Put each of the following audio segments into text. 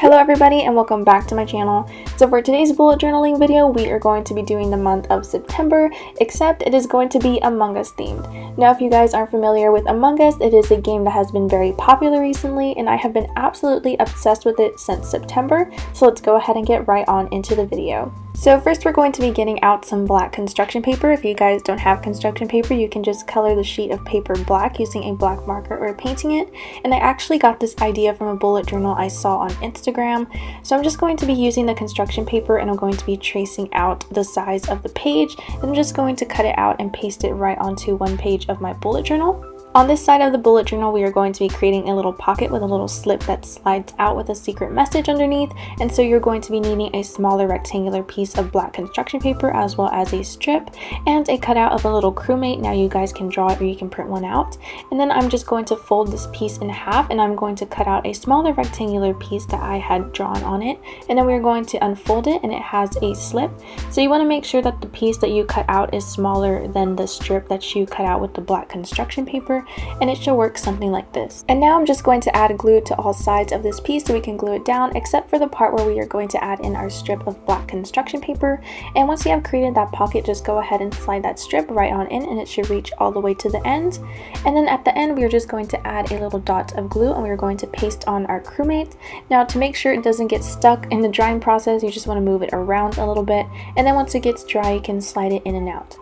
Hello everybody and welcome back to my channel. So for today's bullet journaling video, we are going to be doing the month of September, except it is going to be Among Us themed. Now if you guys aren't familiar with Among Us, it is a game that has been very popular recently and I have been absolutely obsessed with it since September, so let's go ahead and get right on into the video. So first we're going to be getting out some black construction paper. If you guys don't have construction paper, you can just color the sheet of paper black using a black marker or painting it. And I actually got this idea from a bullet journal I saw on Instagram. So I'm just going to be using the construction paper and I'm going to be tracing out the size of the page. And I'm just going to cut it out and paste it right onto one page of my bullet journal. On this side of the bullet journal, we are going to be creating a little pocket with a little slip that slides out with a secret message underneath. And so you're going to be needing a smaller rectangular piece of black construction paper as well as a strip and a cutout of a little crewmate. Now you guys can draw it or you can print one out. And then I'm just going to fold this piece in half and I'm going to cut out a smaller rectangular piece that I had drawn on it. And then we're going to unfold it and it has a slip. So you want to make sure that the piece that you cut out is smaller than the strip that you cut out with the black construction paper. And it should work something like this. And now I'm just going to add glue to all sides of this piece so we can glue it down, except for the part where we are going to add in our strip of black construction paper. And once you have created that pocket, just go ahead and slide that strip right on in and it should reach all the way to the end. And then at the end, we're just going to add a little dot of glue and we're going to paste on our crewmate. Now to make sure it doesn't get stuck in the drying process, you just want to move it around a little bit. And then once it gets dry, you can slide it in and out.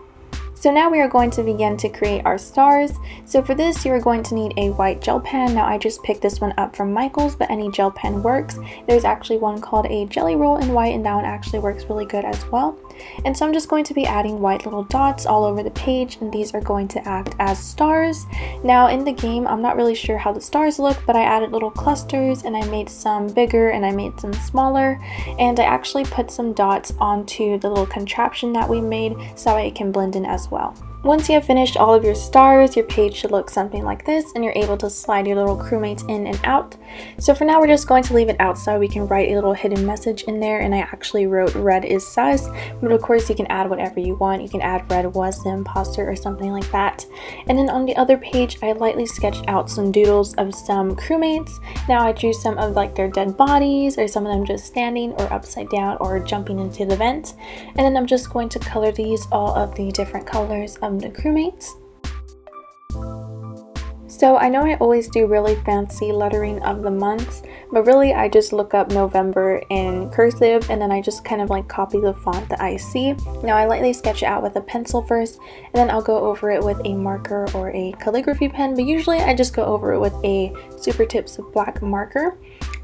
So now we are going to begin to create our stars. So for this, you are going to need a white gel pen. Now I just picked this one up from Michael's, but any gel pen works. There's actually one called a jelly roll in white and that one actually works really good as well. And so I'm just going to be adding white little dots all over the page and these are going to act as stars. Now in the game, I'm not really sure how the stars look, but I added little clusters and I made some bigger and I made some smaller. And I actually put some dots onto the little contraption that we made so it can blend in as well. Once you have finished all of your stars, your page should look something like this and you're able to slide your little crewmates in and out. So for now, we're just going to leave it outside. We can write a little hidden message in there and I actually wrote red is sus, but of course you can add whatever you want. You can add red was the imposter or something like that. And then on the other page, I lightly sketched out some doodles of some crewmates. Now I drew some of like their dead bodies or some of them just standing or upside down or jumping into the vent. And then I'm just going to color these all of the different colors of the crewmates. So I know I always do really fancy lettering of the months, but really I just look up November in cursive and then I just kind of like copy the font that I see. Now I lightly sketch it out with a pencil first and then I'll go over it with a marker or a calligraphy pen, but usually I just go over it with a super tips black marker.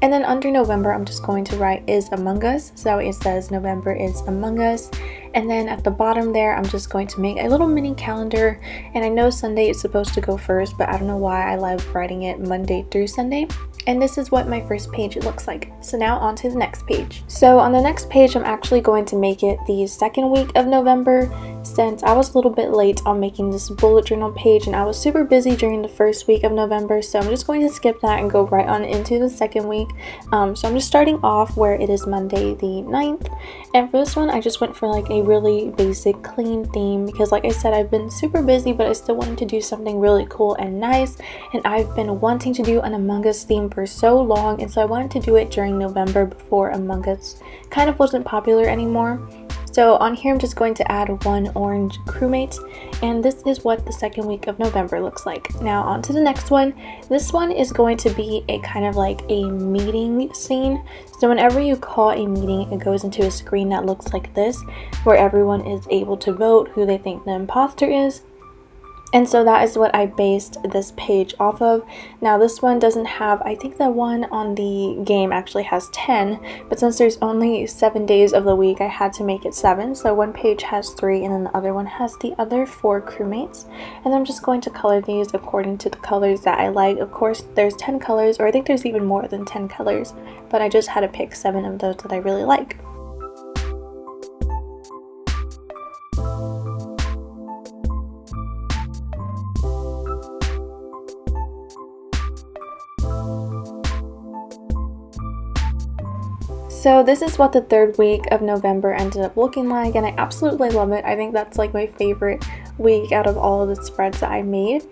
And then under November, I'm just going to write is Among Us. So it says November is Among Us. And then at the bottom there, I'm just going to make a little mini calendar. And I know Sunday is supposed to go first, but I don't know why I love writing it Monday through Sunday. And this is what my first page looks like. So now on to the next page. So on the next page, I'm actually going to make it the second week of November since I was a little bit late on making this bullet journal page and I was super busy during the first week of November. So I'm just going to skip that and go right on into the second week. So I'm just starting off where it is Monday the 9th. And for this one, I just went for like a really basic clean theme because like I said, I've been super busy, but I still wanted to do something really cool and nice. And I've been wanting to do an Among Us theme for so long, and so I wanted to do it during November before Among Us kind of wasn't popular anymore. So on here I'm just going to add one orange crewmate and this is what the second week of November looks like. Now on to the next one. This one is going to be a kind of like a meeting scene. So whenever you call a meeting, it goes into a screen that looks like this where everyone is able to vote who they think the imposter is. And so that is what I based this page off of. Now this one doesn't have, I think the one on the game actually has 10, but since there's only 7 days of the week, I had to make it 7. So one page has 3 and then the other one has the other 4 crewmates. And I'm just going to color these according to the colors that I like. Of course, there's 10 colors, or I think there's even more than 10 colors, but I just had to pick 7 of those that I really like. So this is what the third week of November ended up looking like, and I absolutely love it. I think that's like my favorite week out of all of the spreads that I made.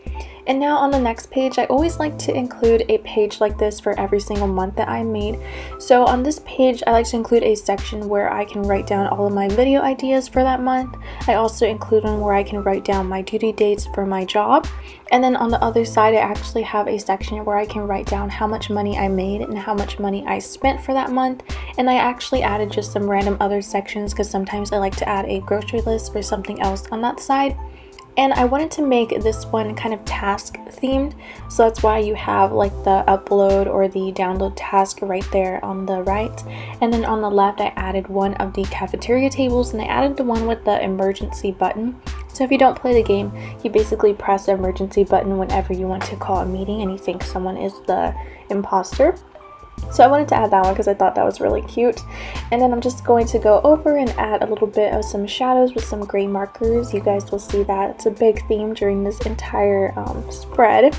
And now on the next page, I always like to include a page like this for every single month that I made. So on this page, I like to include a section where I can write down all of my video ideas for that month. I also include one where I can write down my duty dates for my job. And then on the other side, I actually have a section where I can write down how much money I made and how much money I spent for that month. And I actually added just some random other sections because sometimes I like to add a grocery list for something else on that side. And I wanted to make this one kind of task themed, so that's why you have like the upload or the download task right there on the right. And then on the left, I added one of the cafeteria tables, and I added the one with the emergency button. So if you don't play the game, you basically press the emergency button whenever you want to call a meeting and you think someone is the imposter. So I wanted to add that one because I thought that was really cute. And then I'm just going to go over and add a little bit of some shadows with some gray markers. You guys will see that it's a big theme during this entire spread.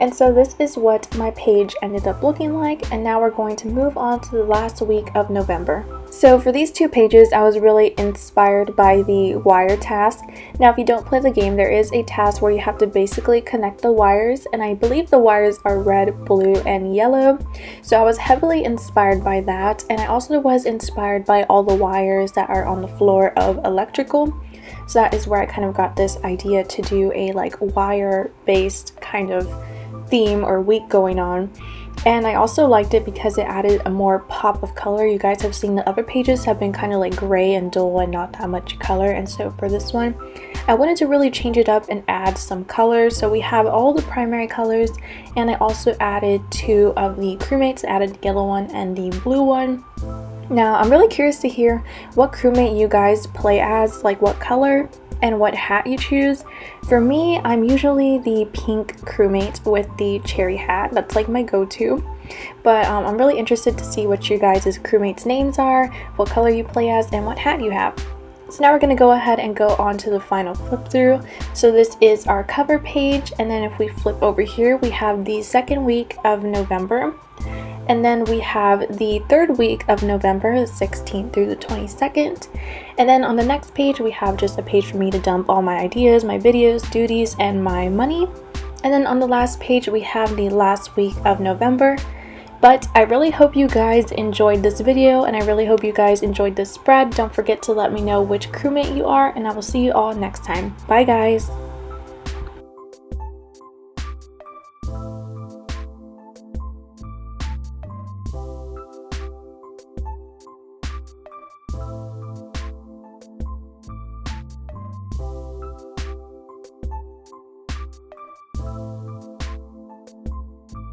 And so this is what my page ended up looking like. And now we're going to move on to the last week of November. So for these two pages, I was really inspired by the wire task. Now, if you don't play the game, there is a task where you have to basically connect the wires, and I believe the wires are red, blue, and yellow. So I was heavily inspired by that, and I also was inspired by all the wires that are on the floor of electrical. So that is where I kind of got this idea to do a like wire-based kind of theme or week going on. And I also liked it because it added a more pop of color. You guys have seen the other pages have been kind of like gray and dull and not that much color. And so for this one, I wanted to really change it up and add some colors. So we have all the primary colors, and I also added two of the crewmates. I added the yellow one and the blue one. Now, I'm really curious to hear what crewmate you guys play as, like what color and what hat you choose. For me, I'm usually the pink crewmate with the cherry hat. That's like my go-to. But I'm really interested to see what you guys' crewmates' names are, what color you play as, and what hat you have. So now we're going to go ahead and go on to the final flip through. So this is our cover page, and then if we flip over here, we have the second week of November. And then we have the third week of November, the 16th through the 22nd. And then on the next page, we have just a page for me to dump all my ideas, my videos, duties, and my money. And then on the last page, we have the last week of November. But I really hope you guys enjoyed this video, and I really hope you guys enjoyed this spread. Don't forget to let me know which crewmate you are, and I will see you all next time. Bye guys!